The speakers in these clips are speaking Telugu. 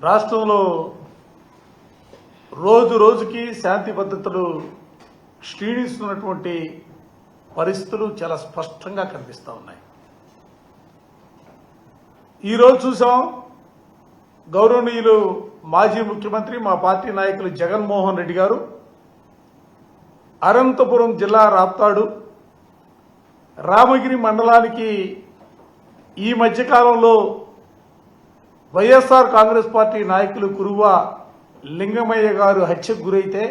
రాష్ట్రంలో రోజు రోజుకి శాంతి భద్రతలు క్షీణిస్తున్నటువంటి పరిస్థితులు చాలా స్పష్టంగా కనిపిస్తూ ఉన్నాయి. ఈరోజు చూసాం, గౌరవనీయులు మాజీ ముఖ్యమంత్రి మా పార్టీ నాయకులు జగన్మోహన్ రెడ్డి గారు అనంతపురం జిల్లా రాప్తాడు రామగిరి మండలానికి ఈ మధ్యకాలంలో వైఎస్ఆర్ కాంగ్రెస్ పార్టీ నాయకులు కురువ లింగమయ్య గారు హత్యకు గురైతే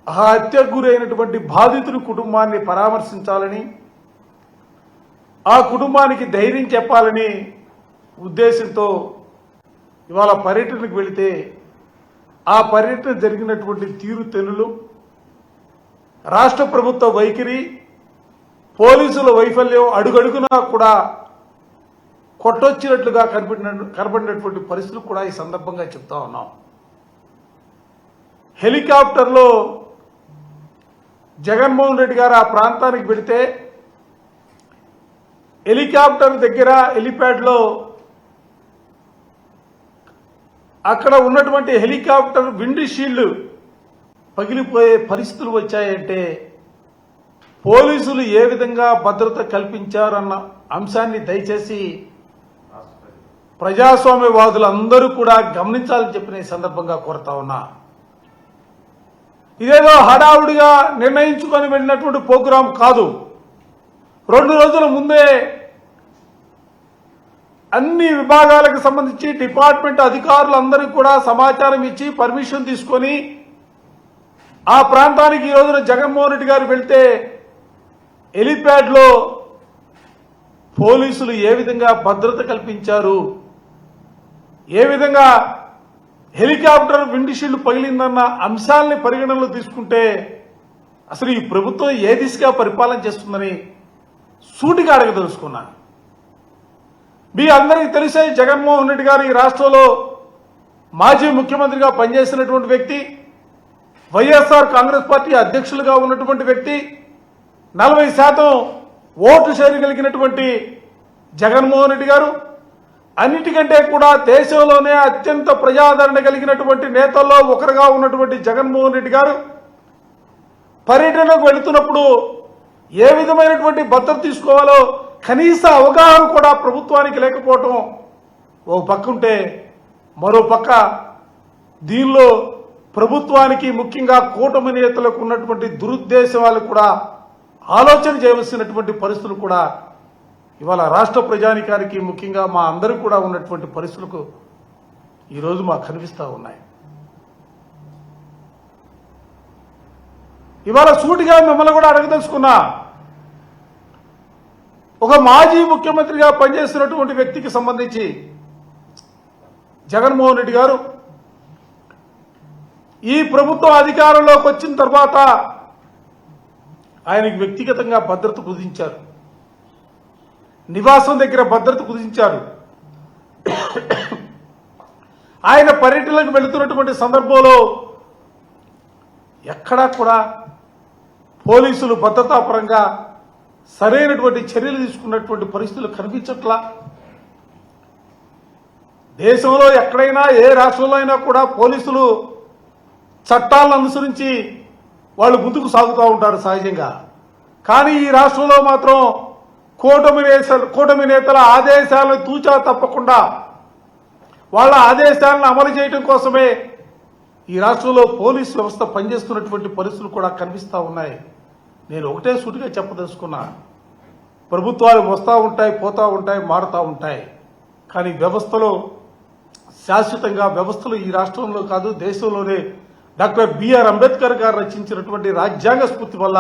ఆ హత్యకు గురైనటువంటి బాధితుల కుటుంబాన్ని పరామర్శించాలని, ఆ కుటుంబానికి ధైర్యం చెప్పాలని ఉద్దేశంతో ఇవాళ పర్యటనకు వెళితే ఆ పర్యటన జరిగినటువంటి తీరుతెన్నులు, రాష్ట్ర ప్రభుత్వ వైఖరి, పోలీసుల వైఫల్యం అడుగడుగునా కూడా కొట్టొచ్చినట్లుగా కనబడినటువంటి పరిస్థితులు కూడా ఈ సందర్భంగా చెప్తా ఉన్నాం. హెలికాప్టర్లో జగన్మోహన్ రెడ్డి గారు ఆ ప్రాంతానికి వెళితే హెలికాప్టర్ దగ్గర హెలిప్యాడ్లో అక్కడ ఉన్నటువంటి హెలికాప్టర్ విండ్ షీల్డ్ పగిలిపోయే పరిస్థితులు వచ్చాయంటే పోలీసులు ఏ విధంగా భద్రత కల్పించారన్న అంశాన్ని దయచేసి ప్రజాస్వామ్యవాదులందరూ కూడా గమనించాలని చెప్పిన ఈ సందర్భంగా కోరుతా ఉన్నా. ఇదేదో హడావుడిగా నిర్ణయించుకొని వెళ్ళినటువంటి ప్రోగ్రాం కాదు. 2 రోజుల ముందే అన్ని విభాగాలకు సంబంధించి డిపార్ట్మెంట్ అధికారులందరికీ కూడా సమాచారం ఇచ్చి పర్మిషన్ తీసుకొని ఆ ప్రాంతానికి ఈ రోజున జగన్మోహన్ రెడ్డి గారు వెళ్తే హెలిప్యాడ్లో పోలీసులు ఏ విధంగా భద్రత కల్పించారు, ఏ విధంగా హెలికాప్టర్ విండ్ షీల్డ్ పగిలిందన్న అంశాలని పరిగణనలో తీసుకుంటే అసలు ఈ ప్రభుత్వం ఏ దిశగా పరిపాలన చేస్తుందని సూటిగా అడగదలుచుకున్నాను. మీ అందరికీ తెలిసే జగన్మోహన్ రెడ్డి గారు ఈ రాష్ట్రంలో మాజీ ముఖ్యమంత్రిగా పనిచేసినటువంటి వ్యక్తి, వైఎస్ఆర్ కాంగ్రెస్ పార్టీ అధ్యక్షులుగా ఉన్నటువంటి వ్యక్తి, 40% ఓటు షేర్ కలిగినటువంటి జగన్మోహన్ రెడ్డి గారు, అన్నిటికంటే కూడా దేశంలోనే అత్యంత ప్రజాదరణ కలిగినటువంటి నేతల్లో ఒకరుగా ఉన్నటువంటి జగన్మోహన్ రెడ్డి గారు పర్యటనకు వెళుతున్నప్పుడు ఏ విధమైనటువంటి భద్రత తీసుకోవాలో కనీస అవగాహన కూడా ప్రభుత్వానికి లేకపోవటం ఓ పక్క ఉంటే, మరో పక్క దీనిలో ప్రభుత్వానికి ముఖ్యంగా కూటమి నేతలకు ఉన్నటువంటి దురుద్దేశాలు కూడా ఆలోచన చేయవలసినటువంటి పరిస్థితులు కూడా ఇవాళ రాష్ట్ర ప్రజానికానికి ముఖ్యంగా మా అందరూ కూడా ఉన్నటువంటి పరిస్థితులకు ఈరోజు మాకు కనిపిస్తూ ఉన్నాయి. ఇవాళ సూటిగా మిమ్మల్ని కూడా అడగదలుచుకున్నా, ఒక మాజీ ముఖ్యమంత్రిగా పనిచేస్తున్నటువంటి వ్యక్తికి సంబంధించి జగన్మోహన్ రెడ్డి గారు ఈ ప్రభుత్వం అధికారంలోకి వచ్చిన తర్వాత ఆయనకి వ్యక్తిగతంగా భద్రత కుదించారు, నివాసం దగ్గర భద్రత కుదించారు. ఆయన పర్యటనకు వెళుతున్నటువంటి సందర్భంలో ఎక్కడా కూడా పోలీసులు భద్రతాపరంగా సరైనటువంటి చర్యలు తీసుకున్నటువంటి పరిస్థితులు కనిపించట్లా. దేశంలో ఎక్కడైనా ఏ రాష్ట్రంలో అయినా కూడా పోలీసులు చట్టాలను అనుసరించి వాళ్ళు ముందుకు సాగుతూ ఉంటారు సహజంగా. కానీ ఈ రాష్ట్రంలో మాత్రం కూటమి నేతల ఆదేశాలను తూచా తప్పకుండా వాళ్ళ ఆదేశాలను అమలు చేయడం కోసమే ఈ రాష్ట్రంలో పోలీసు వ్యవస్థ పనిచేస్తున్నటువంటి పరిస్థితులు కూడా కనిపిస్తూ ఉన్నాయి. నేను ఒకటే సూటిగా చెప్పదలుచుకున్నా, ప్రభుత్వాలు వస్తూ ఉంటాయి, పోతూ ఉంటాయి, మారుతూ ఉంటాయి. కానీ వ్యవస్థలో శాశ్వతంగా వ్యవస్థలు ఈ రాష్ట్రంలో కాదు దేశంలోనే డాక్టర్ బిఆర్ అంబేద్కర్ గారు రచించినటువంటి రాజ్యాంగ స్ఫూర్తి వల్ల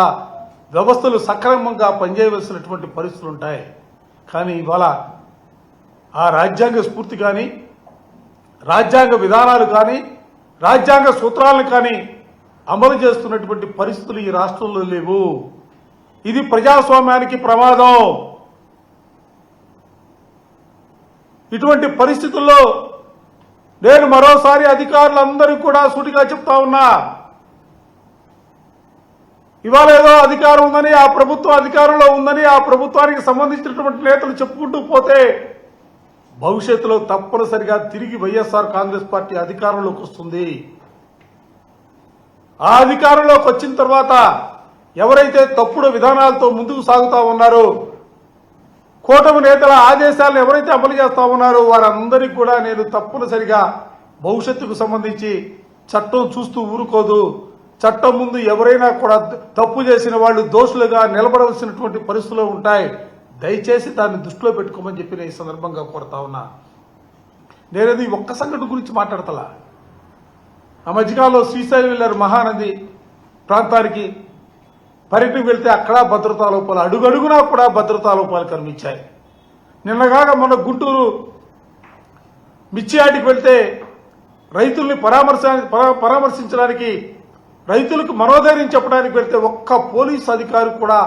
వ్యవస్థలు సక్రమంగా పనిచేయవలసినటువంటి పరిస్థితులు ఉంటాయి. కానీ ఇవాళ ఆ రాజ్యాంగ స్ఫూర్తి కానీ, రాజ్యాంగ విధానాలు కానీ, రాజ్యాంగ సూత్రాలను కానీ అమలు చేస్తున్నటువంటి పరిస్థితులు ఈ రాష్ట్రంలో లేవు. ఇది ప్రజాస్వామ్యానికి ప్రమాదం. ఇటువంటి పరిస్థితుల్లో నేను మరోసారి అధికారులందరూ కూడా సూటిగా చెప్తా ఉన్నా, ఇవాళ ఏదో అధికారం ఉందని, ఆ ప్రభుత్వం అధికారంలో ఉందని ఆ ప్రభుత్వానికి సంబంధించినటువంటి నేతలు చెప్పుకుంటూ పోతే భవిష్యత్తులో తప్పనిసరిగా తిరిగి వైఎస్ఆర్ కాంగ్రెస్ పార్టీ అధికారంలోకి వస్తుంది. ఆ అధికారంలోకి వచ్చిన తర్వాత ఎవరైతే తప్పుడు విధానాలతో ముందుకు సాగుతా ఉన్నారో, కూటమి నేతల ఆదేశాలను ఎవరైతే అమలు చేస్తా ఉన్నారో వారందరికీ కూడా నేను తప్పనిసరిగా భవిష్యత్తుకు సంబంధించి చట్టం చూస్తూ ఊరుకోదు. చట్టం ముందు ఎవరైనా కూడా తప్పు చేసిన వాళ్ళు దోషులుగా నిలబడవలసినటువంటి పరిస్థితులు ఉంటాయి. దయచేసి దాన్ని దృష్టిలో పెట్టుకోమని చెప్పి నేను ఈ సందర్భంగా కోరుతా ఉన్నా. నేనేది ఒక్క సంఘటన గురించి మాట్లాడతలా. ఆ మధ్యకాలంలో శ్రీశైలం వెళ్లారు, మహానది ప్రాంతానికి పర్యటనకు వెళ్తే అక్కడ భద్రతా లోపాలు, అడుగడుగునా కూడా భద్రతా లోపాలు కనిపించాయి. నిన్నగాక మొన్న గుంటూరు మిర్చియాటికి వెళ్తే రైతుల్ని పరామర్శించడానికి, రైతులకు మనోధైర్యం చెప్పడానికి వెళ్తే ఒక్క పోలీసు అధికారి కూడా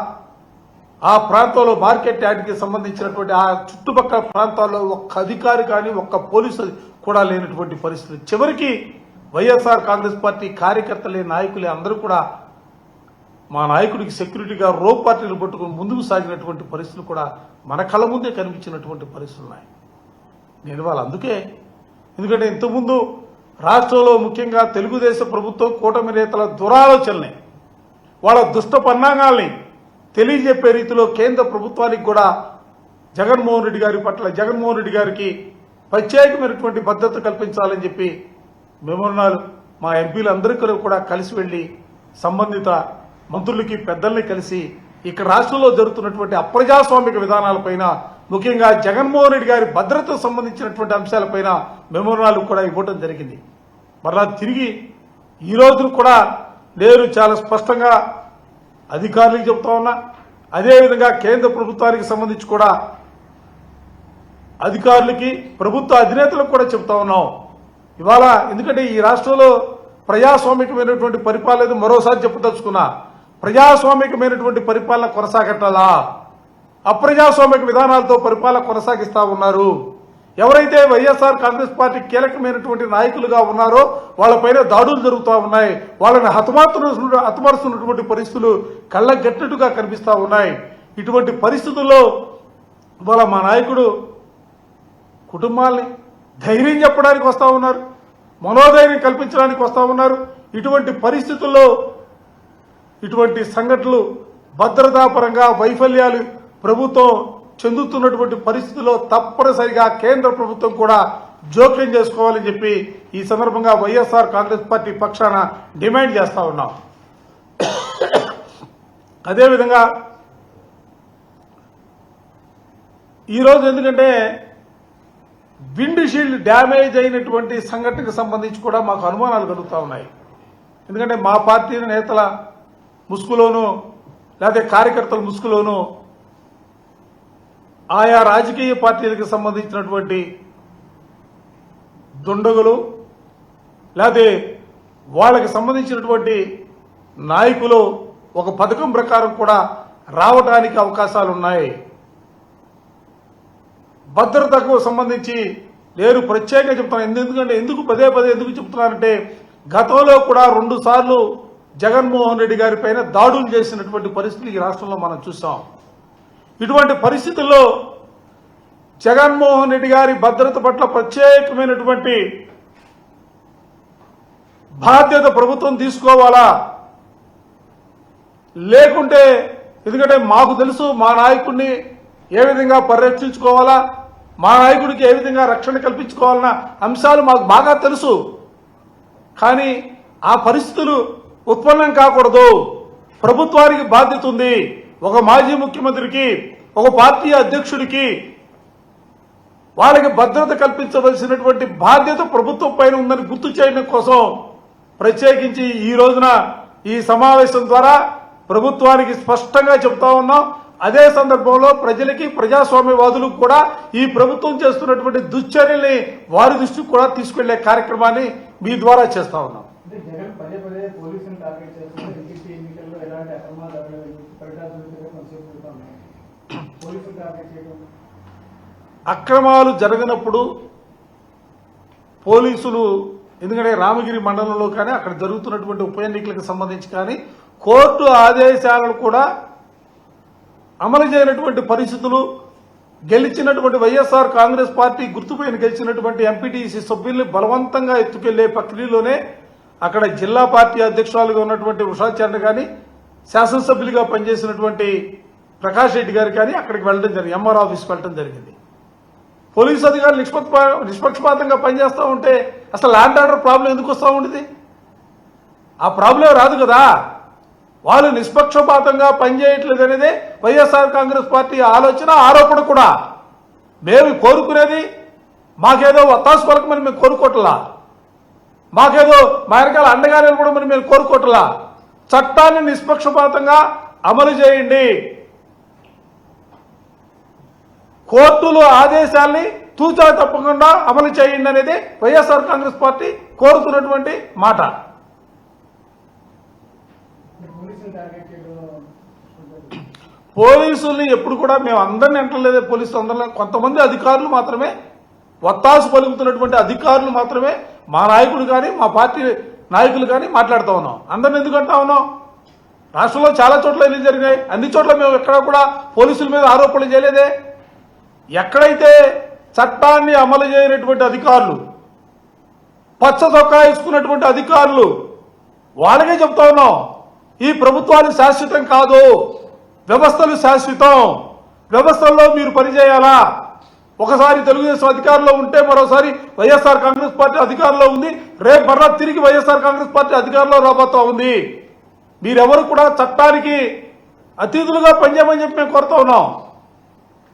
ఆ ప్రాంతంలో మార్కెట్ యార్డ్కి సంబంధించినటువంటి ఆ చుట్టుపక్కల ప్రాంతాల్లో ఒక్క అధికారి కానీ ఒక్క పోలీసు కూడా లేనటువంటి పరిస్థితి. చివరికి వైఎస్ఆర్ కాంగ్రెస్ పార్టీ కార్యకర్తలే, నాయకులే అందరూ కూడా మా నాయకుడికి సెక్యూరిటీగా రోప్ పార్టీలు పట్టుకుని ముందుకు సాగినటువంటి పరిస్థితులు కూడా మన కళ్ళ ముందే కనిపించినటువంటి పరిస్థితులు ఉన్నాయి. నేను వాళ్ళు అందుకే, ఎందుకంటే ఇంతకుముందు రాష్ట్రంలో ముఖ్యంగా తెలుగుదేశం ప్రభుత్వం కూటమి నేతల దురాలోచనల్ని, వాళ్ళ దుష్ట పరిణామాల్ని తెలియజెప్పే రీతిలో కేంద్ర ప్రభుత్వానికి కూడా జగన్మోహన్ రెడ్డి గారి పట్ల, జగన్మోహన్ రెడ్డి గారికి ప్రత్యేకమైనటువంటి భద్రత కల్పించాలని చెప్పి మెమోరాలు మా ఎంపీలందరికీ కూడా కలిసి వెళ్లి సంబంధిత మంత్రులకి, పెద్దల్ని కలిసి ఇక్కడ రాష్ట్రంలో జరుగుతున్నటువంటి అప్రజాస్వామిక విధానాలపైన, ముఖ్యంగా జగన్మోహన్ రెడ్డి గారి భద్రతకు సంబంధించినటువంటి అంశాలపైన మెమోరాలు కూడా ఇవ్వడం జరిగింది. మరలా తిరిగి ఈ రోజు కూడా నేను చాలా స్పష్టంగా అధికారులకు చెప్తా ఉన్నా, అదేవిధంగా కేంద్ర ప్రభుత్వానికి సంబంధించి కూడా అధికారులకి, ప్రభుత్వ అధినేతలకు కూడా చెప్తా ఉన్నాం. ఇవాళ ఎందుకంటే ఈ రాష్ట్రంలో ప్రజాస్వామికమైనటువంటి పరిపాలన, మరోసారి చెప్పదలుచుకున్నా, ప్రజాస్వామికమైనటువంటి పరిపాలన కొనసాగట్టాలా, అప్రజాస్వామిక విధానాలతో పరిపాలన కొనసాగిస్తా ఉన్నారు. ఎవరైతే వైఎస్ఆర్ కాంగ్రెస్ పార్టీ కీలకమైనటువంటి నాయకులుగా ఉన్నారో వాళ్ళపైన దాడులు జరుగుతూ ఉన్నాయి. వాళ్ళని హతమారుస్తున్నటువంటి పరిస్థితులు కళ్ళగట్టినట్టుగా కనిపిస్తూ ఉన్నాయి. ఇటువంటి పరిస్థితుల్లో ఇవాళ మా నాయకుడు కుటుంబాల్ని ధైర్యం చెప్పడానికి వస్తూ ఉన్నారు, మనోధైర్యం కల్పించడానికి వస్తూ ఉన్నారు. ఇటువంటి పరిస్థితుల్లో ఇటువంటి సంఘటనలు, భద్రతాపరంగా వైఫల్యాలు ప్రభుత్వం చెందుతున్నటువంటి పరిస్థితుల్లో తప్పనిసరిగా కేంద్ర ప్రభుత్వం కూడా జోక్యం చేసుకోవాలని చెప్పి ఈ సందర్భంగా వైఎస్ఆర్ కాంగ్రెస్ పార్టీ పక్షాన డిమాండ్ చేస్తా ఉన్నాం. అదేవిధంగా ఈరోజు ఎందుకంటే విండ్ షీల్డ్ డ్యామేజ్ అయినటువంటి సంఘటనకు సంబంధించి కూడా మాకు అనుమానాలు కలుగుతూ ఉన్నాయి. ఎందుకంటే మా పార్టీ నేతల ముసుగులోనూ లేకపోతే కార్యకర్తల ముసుగులోనూ ఆయా రాజకీయ పార్టీలకు సంబంధించినటువంటి దుండగులు లేకపోతే వాళ్ళకి సంబంధించినటువంటి నాయకులు ఒక పథకం ప్రకారం కూడా రావడానికి అవకాశాలున్నాయి. భద్రతకు సంబంధించి నేను ప్రత్యేకంగా చెప్తున్నాను. ఎందుకంటే పదే ఎందుకు చెప్తున్నానంటే గతంలో కూడా 2 సార్లు జగన్మోహన్ రెడ్డి గారి పైన దాడులు చేసినటువంటి పరిస్థితులు ఈ రాష్ట్రంలో మనం చూసాం. ఇటువంటి పరిస్థితుల్లో జగన్మోహన్ రెడ్డి గారి భద్రత పట్ల ప్రత్యేకమైనటువంటి బాధ్యత ప్రభుత్వం తీసుకోవాలా, లేకుంటే ఎందుకంటే మాకు తెలుసు మా నాయకుడిని ఏ విధంగా పరిరక్షించుకోవాలా, మా నాయకుడికి ఏ విధంగా రక్షణ కల్పించుకోవాలన్న అంశాలు మాకు బాగా తెలుసు. కానీ ఆ పరిస్థితులు ఉత్పన్నం కాకూడదు. ప్రభుత్వానికి బాధ్యత ఉంది. ఒక మాజీ ముఖ్యమంత్రికి, ఒక పార్టీ అధ్యక్షుడికి వాళ్ళకి భద్రత కల్పించవలసినటువంటి బాధ్యత ప్రభుత్వం పైన ఉందని గుర్తు చేయడం కోసం ప్రత్యేకించి ఈ రోజున ఈ సమావేశం ద్వారా ప్రభుత్వానికి స్పష్టంగా చెప్తా ఉన్నాం. అదే సందర్భంలో ప్రజలకి, ప్రజాస్వామ్యవాదులకు కూడా ఈ ప్రభుత్వం చేస్తున్నటువంటి దుశ్చర్యల్ని వారి దృష్టికి కూడా తీసుకెళ్లే కార్యక్రమాన్ని మీ ద్వారా చేస్తా ఉన్నాం. అక్రమాలు జరగనప్పుడు పోలీసులు, ఎందుకంటే రామగిరి మండలంలో కానీ అక్కడ జరుగుతున్నటువంటి ఉప ఎన్నికలకు సంబంధించి కానీ కోర్టు ఆదేశాలను కూడా అమలు చేయనటువంటి పరిస్థితులు గెలిచినటువంటి వైఎస్ఆర్ కాంగ్రెస్ పార్టీ గుర్తుపైన గెలిచినటువంటి ఎంపీటీసీ సభ్యుల్ని బలవంతంగా ఎత్తుకెళ్లే ప్రక్రియలోనే అక్కడ జిల్లా పార్టీ అధ్యక్షురాలుగా ఉన్నటువంటి ఉషా చరణ్ కానీ శాసనసభ్యులుగా పనిచేసినటువంటి ప్రకాష్ రెడ్డి గారు కానీ అక్కడికి వెళ్ళడం జరిగింది, ఎంఆర్ ఆఫీస్కి వెళ్ళడం జరిగింది. పోలీసు అధికారులు నిష్పక్షపాతంగా పనిచేస్తూ ఉంటే అసలు ల్యాండ్ ఆర్డర్ ప్రాబ్లం ఎందుకు వస్తూ ఉండేది? ఆ ప్రాబ్లం రాదు కదా. వాళ్ళు నిష్పక్షపాతంగా పనిచేయట్లేదు అనేదే వైఎస్ఆర్ కాంగ్రెస్ పార్టీ ఆలోచన, ఆరోపణ కూడా. మేము కోరుకునేది మాకేదో ఒత్తాసు పలకమని మేము కోరుకోవట్లా, మాకేదో మా వెనకాల అండగా నిలబడమని మేము కోరుకోవట్లా. చట్టాన్ని నిష్పక్షపాతంగా అమలు చేయండి, కోర్టుల ఆదేశాల్ని తూచా తప్పకుండా అమలు చేయండి అనేది వైఎస్ఆర్ కాంగ్రెస్ పార్టీ కోరుతున్నటువంటి మాట. పోలీసుల్ని ఎప్పుడు కూడా మేము అందరినీ అంటలేదే, పోలీసులు అందరినీ, కొంతమంది అధికారులు మాత్రమే, ఒత్తాసు పలుకుతున్నటువంటి అధికారులు మాత్రమే మా నాయకుడు కానీ మా పార్టీ నాయకులు కానీ మాట్లాడుతూ ఉన్నాం. అందరిని ఎందుకు అంటా ఉన్నాం? రాష్ట్రంలో చాలా చోట్ల ఎన్ని జరిగినాయి, అన్ని చోట్ల మేము ఎక్కడ కూడా పోలీసుల మీద ఆరోపణలు చేయలేదే. ఎక్కడైతే చట్టాన్ని అమలు చేయనటువంటి అధికారులు, పచ్చ చొక్కా వేసుకున్నటువంటి అధికారులు, వాళ్ళకే చెప్తా ఉన్నాం, ఈ ప్రభుత్వాలు శాశ్వతం కాదు, వ్యవస్థలు శాశ్వతం, వ్యవస్థల్లో మీరు పనిచేయాలా. ఒకసారి తెలుగుదేశం అధికారంలో ఉంటే మరోసారి వైఎస్ఆర్ కాంగ్రెస్ పార్టీ అధికారంలో ఉంది, రేపు మరలా తిరిగి వైఎస్ఆర్ కాంగ్రెస్ పార్టీ అధికారంలో రాబోతా ఉంది. మీరెవరు కూడా చట్టానికి అతీతులుగా పనిచేయమని చెప్పి మేము కోరుతా ఉన్నాం.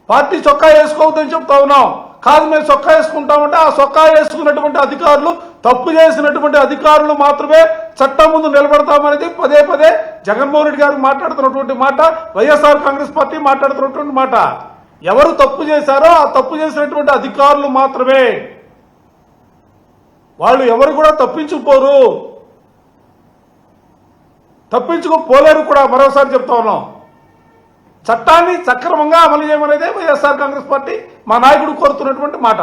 పార్టీ చొక్కా వేసుకోవద్దని చెప్తా ఉన్నాం. కాదు మేము చొక్కా వేసుకుంటామంటే ఆ చొక్కా వేసుకున్నటువంటి అధికారులు, తప్పు చేసినటువంటి అధికారులు మాత్రమే చట్టం ముందు నిలబడతామనేది పదే పదే జగన్మోహన్ రెడ్డి గారు మాట్లాడుతున్నటువంటి మాట, వైఎస్ఆర్ కాంగ్రెస్ పార్టీ మాట్లాడుతున్నటువంటి మాట. ఎవరు తప్పు చేశారో ఆ తప్పు చేసినటువంటి అధికారులు మాత్రమే, వాళ్ళు ఎవరు కూడా తప్పించుకోలేరు కూడా. మరోసారి చెప్తా ఉన్నాం, చట్టాన్ని సక్రమంగా అమలు చేయమనేదే వైఎస్ఆర్ కాంగ్రెస్ పార్టీ మా నాయకుడు కోరుతున్నటువంటి మాట.